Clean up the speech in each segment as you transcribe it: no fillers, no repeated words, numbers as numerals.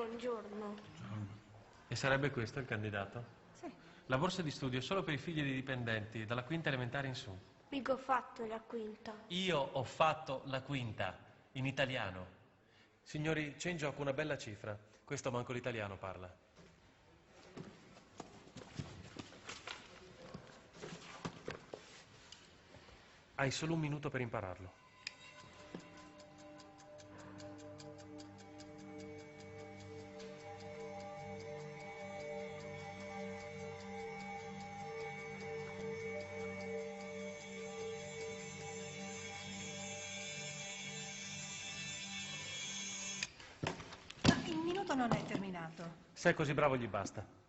buongiorno. E sarebbe questo il candidato? Sì. La borsa di studio è solo per i figli dei dipendenti, dalla quinta elementare in su. Mica ho fatto la quinta. Io ho fatto la quinta, in italiano. Signori, c'è in gioco una bella cifra. Questo manco l'italiano parla. Hai solo un minuto per impararlo. Ma il minuto non è terminato. Se è così bravo gli basta.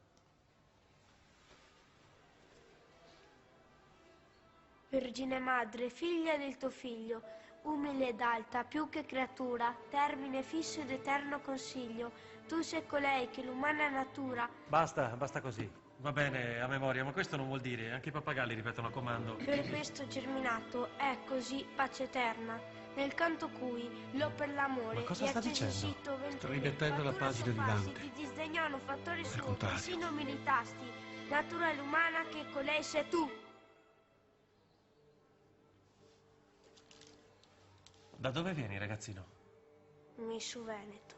Vergine Madre, figlia del tuo figlio, umile ed alta, più che creatura, termine fisso ed eterno consiglio, tu sei colei che l'umana natura... Basta così. Va bene, a memoria, ma questo non vuol dire. Anche i pappagalli ripetono a comando. Per questo germinato è così pace eterna, nel canto cui l'ho per l'amore. Ma cosa sta dicendo? Sto rimettendo la pagina di Dante. Ti disdegnano fattori suoi, contrario. persino militasti, naturale umana che colei sei tu. Da dove vieni, ragazzino? Mi su Veneto.